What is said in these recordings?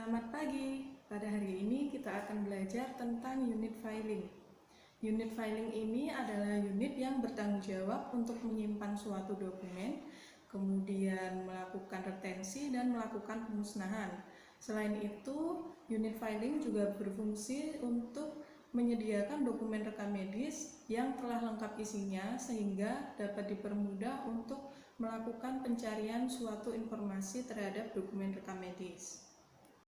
Selamat pagi. Pada hari ini kita akan belajar tentang unit filing. Unit filing ini adalah unit yang bertanggung jawab untuk menyimpan suatu dokumen, kemudian melakukan retensi dan melakukan pemusnahan. Selain itu, unit filing juga berfungsi untuk menyediakan dokumen rekam medis yang telah lengkap isinya sehingga dapat dipermudah untuk melakukan pencarian suatu informasi terhadap dokumen rekam medis.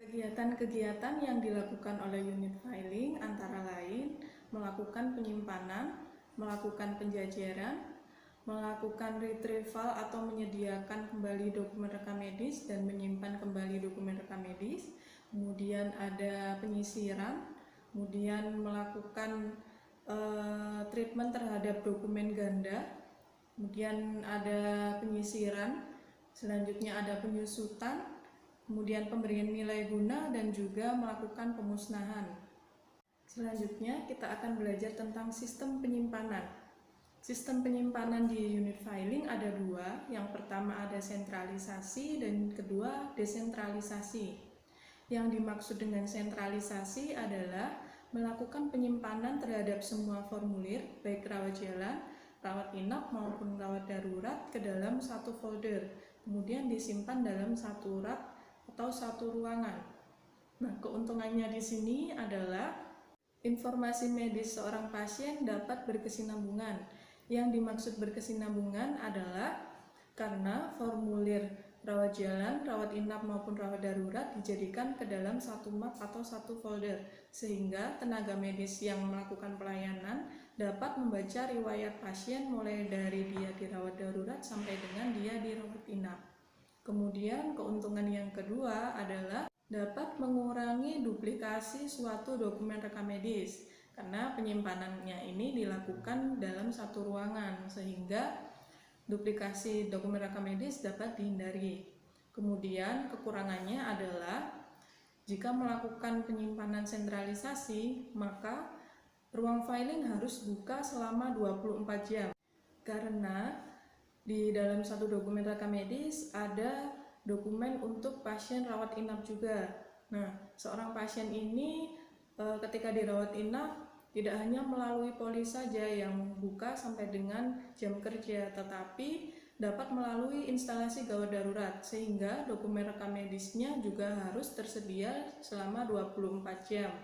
Kegiatan-kegiatan yang dilakukan oleh unit filing antara lain melakukan penyimpanan, melakukan penjajaran, melakukan retrieval atau menyediakan kembali dokumen rekam medis dan menyimpan kembali dokumen rekam medis, kemudian ada penyisiran, kemudian melakukan treatment terhadap dokumen ganda, kemudian ada penyisiran, selanjutnya ada penyusutan, kemudian pemberian nilai guna dan juga melakukan pemusnahan. Selanjutnya kita akan belajar tentang sistem penyimpanan. Sistem penyimpanan di unit filing ada dua, yang pertama ada sentralisasi dan kedua desentralisasi. Yang dimaksud dengan sentralisasi adalah melakukan penyimpanan terhadap semua formulir, baik rawat jalan, rawat inap maupun rawat darurat ke dalam satu folder, kemudian disimpan dalam satu rak atau satu ruangan. Nah, keuntungannya di sini adalah informasi medis seorang pasien dapat berkesinambungan. Yang dimaksud berkesinambungan adalah karena formulir rawat jalan, rawat inap maupun rawat darurat dijadikan ke dalam satu map atau satu folder, sehingga tenaga medis yang melakukan pelayanan dapat membaca riwayat pasien mulai dari dia dirawat darurat sampai dengan dia dirawat inap. Kemudian keuntungan yang kedua adalah dapat mengurangi duplikasi suatu dokumen rekam medis karena penyimpanannya ini dilakukan dalam satu ruangan sehingga duplikasi dokumen rekam medis dapat dihindari. Kemudian kekurangannya adalah jika melakukan penyimpanan sentralisasi maka ruang filing harus buka selama 24 jam karena di dalam satu dokumen rekam medis ada dokumen untuk pasien rawat inap juga. Nah, seorang pasien ini ketika dirawat inap tidak hanya melalui polis saja yang buka sampai dengan jam kerja, tetapi dapat melalui instalasi gawat darurat sehingga dokumen rekam medisnya juga harus tersedia selama 24 jam.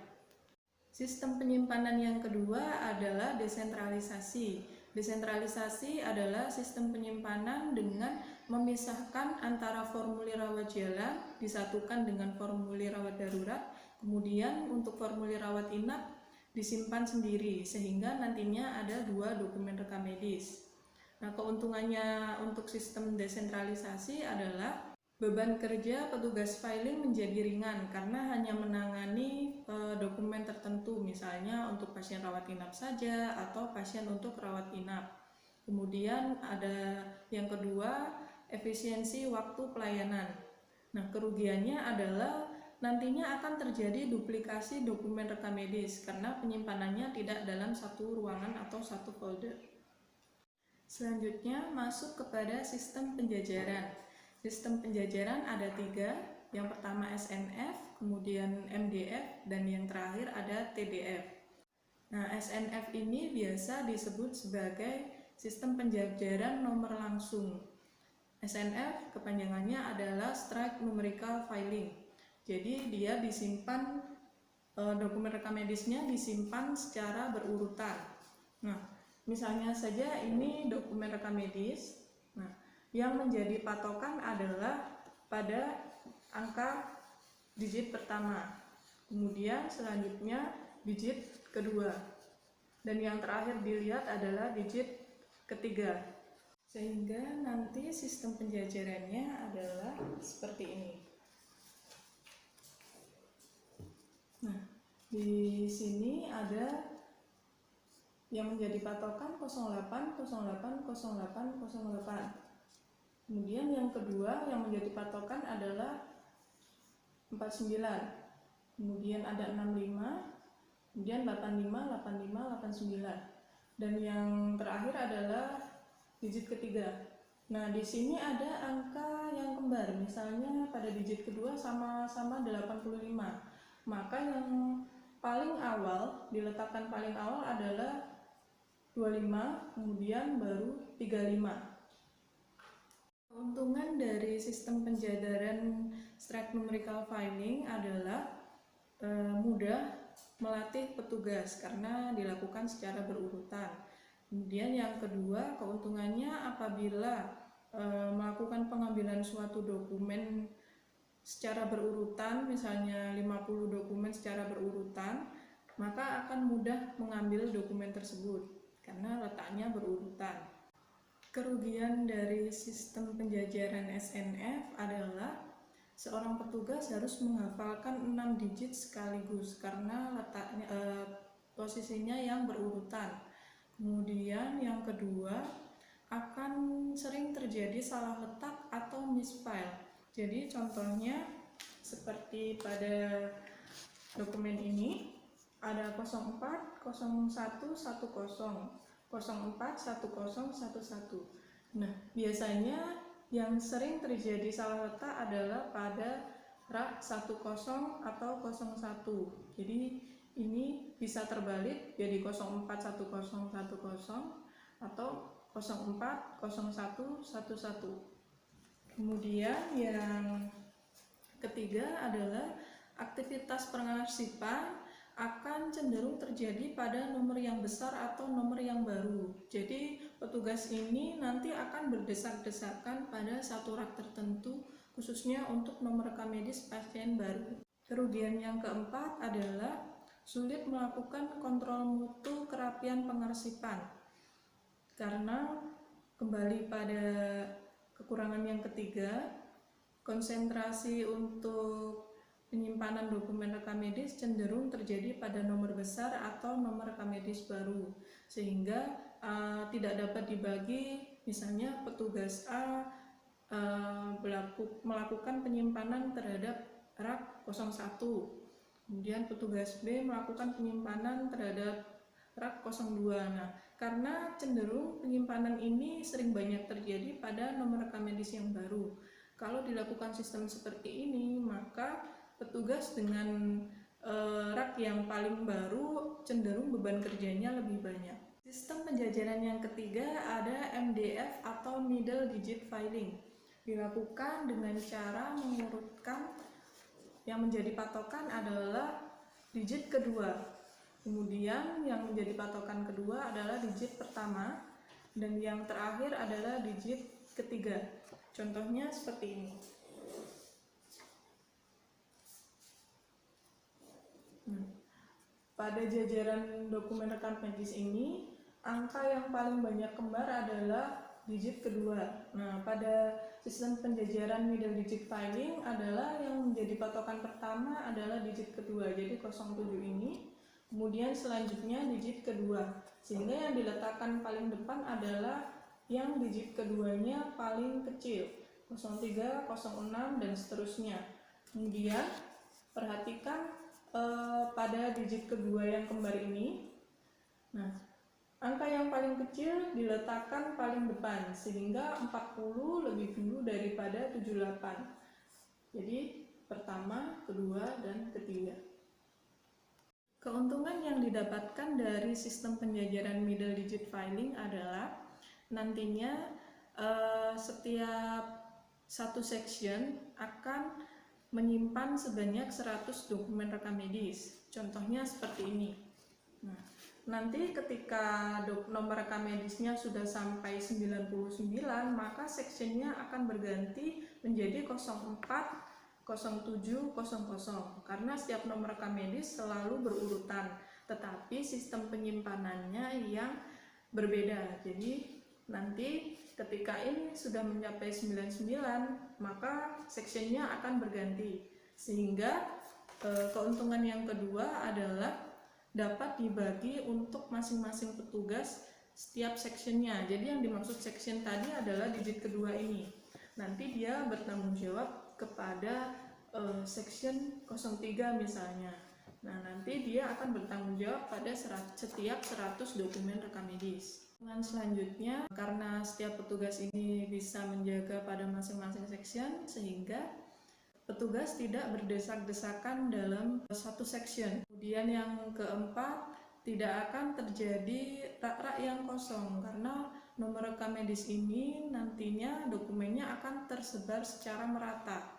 Sistem penyimpanan yang kedua adalah desentralisasi. Desentralisasi adalah sistem penyimpanan dengan memisahkan antara formulir rawat jalan disatukan dengan formulir rawat darurat, kemudian untuk formulir rawat inap disimpan sendiri sehingga nantinya ada dua dokumen rekam medis. Nah, keuntungannya untuk sistem desentralisasi adalah beban kerja petugas filing menjadi ringan karena hanya menangani dokumen tertentu, misalnya untuk pasien rawat inap saja atau pasien untuk rawat inap. Kemudian ada yang kedua, efisiensi waktu pelayanan. Nah, kerugiannya adalah nantinya akan terjadi duplikasi dokumen rekam medis karena penyimpanannya tidak dalam satu ruangan atau satu folder. Selanjutnya masuk kepada sistem penjajaran. Sistem penjajaran ada tiga, yang pertama SNF, kemudian MDF, dan yang terakhir ada TDF. Nah, SNF ini biasa disebut sebagai sistem penjajaran nomor langsung. SNF kepanjangannya adalah Strike Numerical Filing. Jadi dia disimpan, dokumen rekam medisnya disimpan secara berurutan. Nah, misalnya saja ini dokumen rekam medis. Nah, yang menjadi patokan adalah pada angka digit pertama, kemudian selanjutnya digit kedua, dan yang terakhir dilihat adalah digit ketiga, sehingga nanti sistem penjajarannya adalah seperti ini. Nah, di sini ada yang menjadi patokan 08, 08, 08, 08. Kemudian yang kedua yang menjadi patokan adalah 49. Kemudian ada 65, kemudian 85, 85, 89. Dan yang terakhir adalah digit ketiga. Nah, di sini ada angka yang kembar, misalnya pada digit kedua sama-sama 85. Maka yang paling awal, diletakkan paling awal adalah 25, kemudian baru 35. Keuntungan dari sistem penjabaran strike numerical filing adalah mudah melatih petugas karena dilakukan secara berurutan. Kemudian yang kedua, keuntungannya apabila melakukan pengambilan suatu dokumen secara berurutan, misalnya 50 dokumen secara berurutan, maka akan mudah mengambil dokumen tersebut karena letaknya berurutan. Kerugian dari sistem penjajaran SNF adalah seorang petugas harus menghafalkan 6 digit sekaligus karena letaknya posisinya yang berurutan. Kemudian yang kedua, akan sering terjadi salah letak atau misfile. Jadi contohnya seperti pada dokumen ini ada 04, 01, 10, 04, 10, 11. Nah, biasanya yang sering terjadi salah letak adalah pada rak 10 atau 01. Jadi ini bisa terbalik jadi 04, 10, 10 atau 04, 01, 11. Kemudian yang ketiga adalah aktivitas pengarsipan akan cenderung terjadi pada nomor yang besar atau nomor yang baru. Jadi petugas ini nanti akan berdesak-desakan pada satu rak tertentu, khususnya untuk nomor rekam medis pasien baru. Kerugian yang keempat adalah sulit melakukan kontrol mutu kerapian pengarsipan karena kembali pada kekurangan yang ketiga, konsentrasi untuk penyimpanan dokumen rekam medis cenderung terjadi pada nomor besar atau nomor rekam medis baru, sehingga tidak dapat dibagi. Misalnya petugas A melakukan penyimpanan terhadap rak 01, kemudian petugas B melakukan penyimpanan terhadap rak 02. Nah, karena cenderung penyimpanan ini sering banyak terjadi pada nomor rekam medis yang baru. Kalau dilakukan sistem seperti ini, maka petugas dengan rak yang paling baru cenderung beban kerjanya lebih banyak. Sistem penjajaran yang ketiga ada MDF atau Middle Digit Filing. Dilakukan dengan cara mengurutkan yang menjadi patokan adalah digit kedua. Kemudian yang menjadi patokan kedua adalah digit pertama dan yang terakhir adalah digit ketiga. Contohnya seperti ini. Pada jajaran dokumen rekam medis ini, angka yang paling banyak kembar adalah digit kedua. Nah, pada sistem penjajaran middle digit filing adalah yang menjadi patokan pertama adalah digit kedua, jadi 07 ini. Kemudian selanjutnya digit kedua, sehingga yang diletakkan paling depan adalah yang digit keduanya paling kecil, 03, 06, dan seterusnya. Kemudian perhatikan pada digit kedua yang kembar ini. Nah, angka yang paling kecil diletakkan paling depan sehingga 40 lebih dulu daripada 78. Jadi pertama, kedua, dan ketiga. Keuntungan yang didapatkan dari sistem penjajaran middle digit filing adalah nantinya setiap satu section akan menyimpan sebanyak 100 dokumen rekam medis. Contohnya seperti ini. Nah, nanti ketika nomor rekam medisnya sudah sampai 99, maka sectionnya akan berganti menjadi 04, 07, 00 karena setiap nomor rekam medis selalu berurutan, tetapi sistem penyimpanannya yang berbeda. Jadi nanti ketika ini sudah mencapai 99, maka sectionnya akan berganti, sehingga keuntungan yang kedua adalah dapat dibagi untuk masing-masing petugas setiap sectionnya. Jadi yang dimaksud section tadi adalah digit kedua ini. Nanti dia bertanggung jawab kepada section 03 misalnya. Nah, nanti dia akan bertanggung jawab pada setiap 100 dokumen rekam medis. Selanjutnya, karena setiap petugas ini bisa menjaga pada masing-masing section, sehingga petugas tidak berdesak-desakan dalam satu section. Kemudian yang keempat, tidak akan terjadi rak-rak yang kosong, karena nomor rekam medis ini nantinya dokumennya akan tersebar secara merata.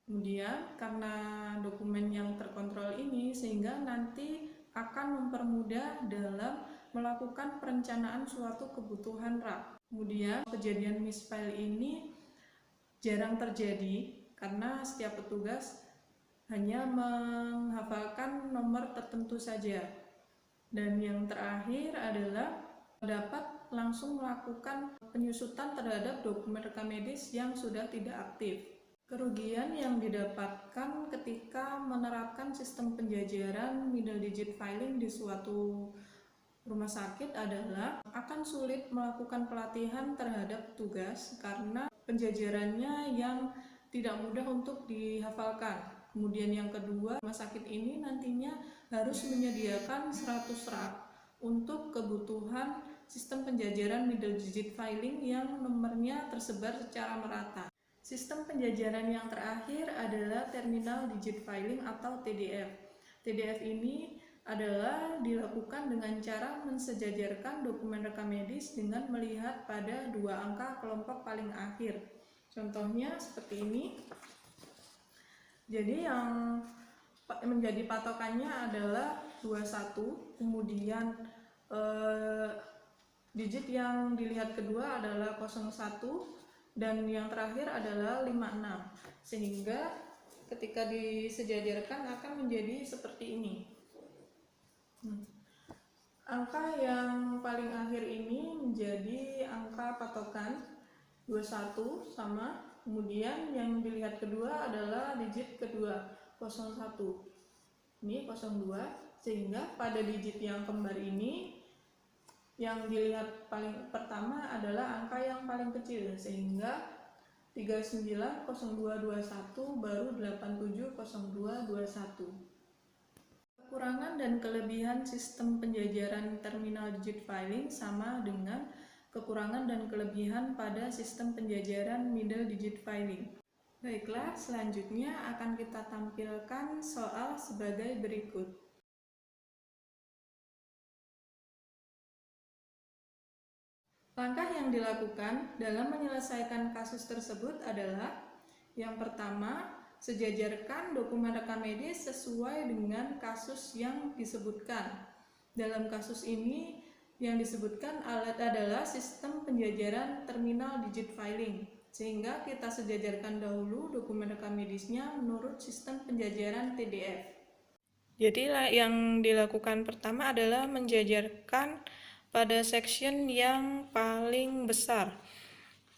Kemudian karena dokumen yang terkontrol ini, sehingga nanti akan mempermudah dalam melakukan perencanaan suatu kebutuhan rak. Kemudian kejadian misfile ini jarang terjadi karena setiap petugas hanya menghafalkan nomor tertentu saja. Dan yang terakhir adalah dapat langsung melakukan penyusutan terhadap dokumen rekam medis yang sudah tidak aktif. Kerugian yang didapatkan ketika menerapkan sistem penjajaran middle digit filing di suatu rumah sakit adalah akan sulit melakukan pelatihan terhadap petugas karena penjajarannya yang tidak mudah untuk dihafalkan. Kemudian yang kedua, rumah sakit ini nantinya harus menyediakan 100 rak untuk kebutuhan sistem penjajaran middle digit filing yang nomornya tersebar secara merata. Sistem penjajaran yang terakhir adalah terminal digit filing atau TDF. TDF ini adalah dilakukan dengan cara mensejajarkan dokumen rekam medis dengan melihat pada dua angka kelompok paling akhir. Contohnya seperti ini. Jadi yang menjadi patokannya adalah 21, kemudian digit yang dilihat kedua adalah 01, dan yang terakhir adalah 56. Sehingga ketika disejajarkan akan menjadi seperti ini. Angka yang paling akhir ini menjadi angka patokan 21 sama, kemudian yang dilihat kedua adalah digit kedua 01, ini 02, sehingga pada digit yang kembar ini yang dilihat paling pertama adalah angka yang paling kecil, sehingga 390221 baru 870221. Kekurangan dan kelebihan sistem penjajaran terminal digit filing sama dengan kekurangan dan kelebihan pada sistem penjajaran middle digit filing. Baiklah, selanjutnya akan kita tampilkan soal sebagai berikut. Langkah yang dilakukan dalam menyelesaikan kasus tersebut adalah yang pertama, sejajarkan dokumen rekam medis sesuai dengan kasus yang disebutkan. Dalam kasus ini yang disebutkan adalah sistem penjajaran terminal digit filing, sehingga kita sejajarkan dahulu dokumen rekam medisnya menurut sistem penjajaran TDF. Jadi yang dilakukan pertama adalah menjajarkan pada section yang paling besar.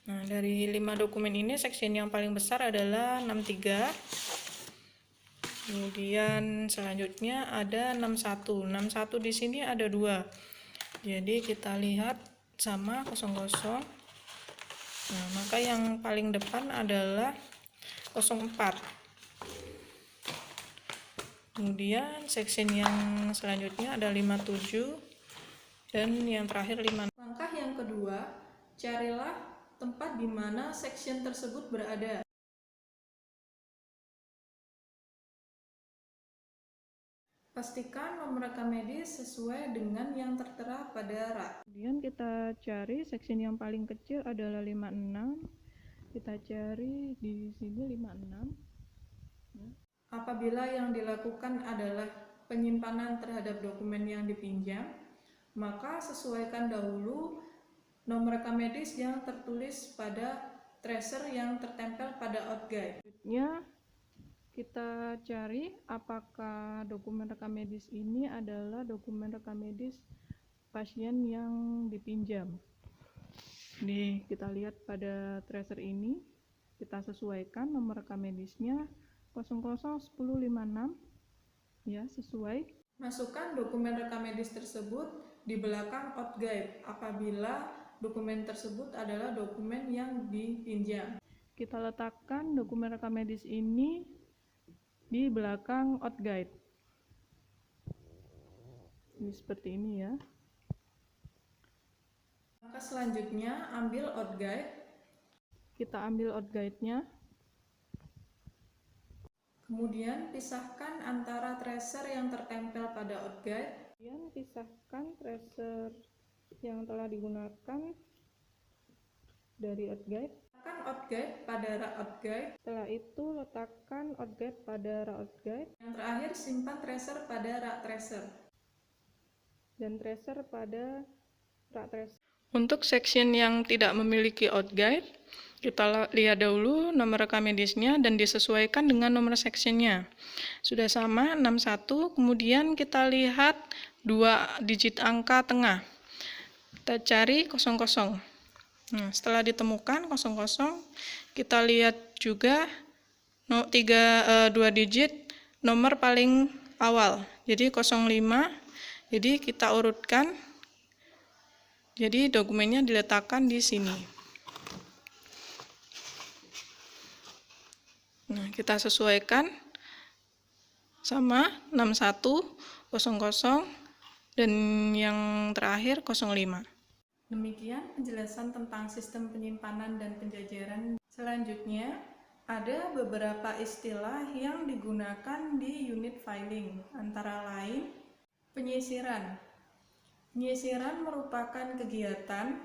Nah, dari 5 dokumen ini, section yang paling besar adalah 63. Kemudian selanjutnya ada 61. 61 di sini ada 2. Jadi kita lihat sama 00. Nah, maka yang paling depan adalah 04. Kemudian section yang selanjutnya ada 57 dan yang terakhir 5. Langkah yang kedua, carilah tempat di mana section tersebut berada. Pastikan nomor rekam medis sesuai dengan yang tertera pada rak. Kemudian kita cari section yang paling kecil adalah 56. Kita cari di sini 56. Apabila yang dilakukan adalah penyimpanan terhadap dokumen yang dipinjam, maka sesuaikan dahulu nomor rekam medis yang tertulis pada tracer yang tertempel pada outguide. Selanjutnya kita cari apakah dokumen rekam medis ini adalah dokumen rekam medis pasien yang dipinjam. Nih, kita lihat pada tracer ini, kita sesuaikan nomor rekam medisnya 001056, ya, sesuai. Masukkan dokumen rekam medis tersebut di belakang outguide apabila dokumen tersebut adalah dokumen yang dipinjam. Kita letakkan dokumen rekam medis ini di belakang outguide. Ini seperti ini ya. Selanjutnya, ambil OutGuide. Kita ambil OutGuide-nya. Kemudian, pisahkan antara tracer yang tertempel pada OutGuide. Kemudian, pisahkan tracer yang telah digunakan dari OutGuide. Letakkan OutGuide pada rak OutGuide. Setelah itu, letakkan OutGuide pada rak OutGuide. Yang terakhir, simpan tracer pada rak tracer. Dan tracer pada rak tracer. Untuk section yang tidak memiliki OutGuide, kita lihat dahulu nomor rekam medisnya dan disesuaikan dengan nomor sectionnya. Sudah sama 61, kemudian kita lihat 2 digit angka tengah. Kita cari 00. Nah, setelah ditemukan 00, kita lihat juga 2 digit nomor paling awal. Jadi 05. Jadi kita urutkan. Jadi dokumennya diletakkan di sini. Nah, kita sesuaikan sama 61, 00, dan yang terakhir 05. Demikian penjelasan tentang sistem penyimpanan dan penjajaran. Selanjutnya, ada beberapa istilah yang digunakan di unit filing, antara lain penyisiran. Penyisiran merupakan kegiatan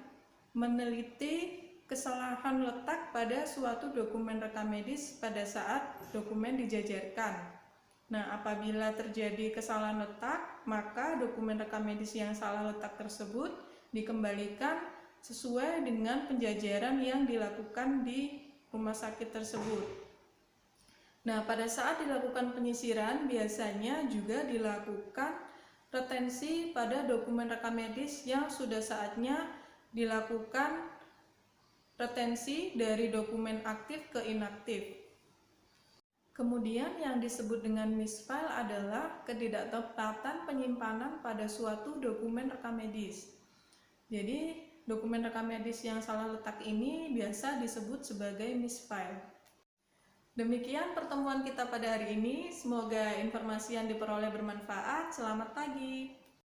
meneliti kesalahan letak pada suatu dokumen rekam medis pada saat dokumen dijajarkan. Nah, apabila terjadi kesalahan letak, maka dokumen rekam medis yang salah letak tersebut dikembalikan sesuai dengan penjajaran yang dilakukan di rumah sakit tersebut. Nah, pada saat dilakukan penyisiran, biasanya juga dilakukan retensi pada dokumen rekam medis yang sudah saatnya dilakukan retensi dari dokumen aktif ke inaktif. Kemudian yang disebut dengan misfile adalah ketidaktepatan penyimpanan pada suatu dokumen rekam medis. Jadi, dokumen rekam medis yang salah letak ini biasa disebut sebagai misfile. Demikian pertemuan kita pada hari ini. Semoga informasi yang diperoleh bermanfaat. Selamat pagi.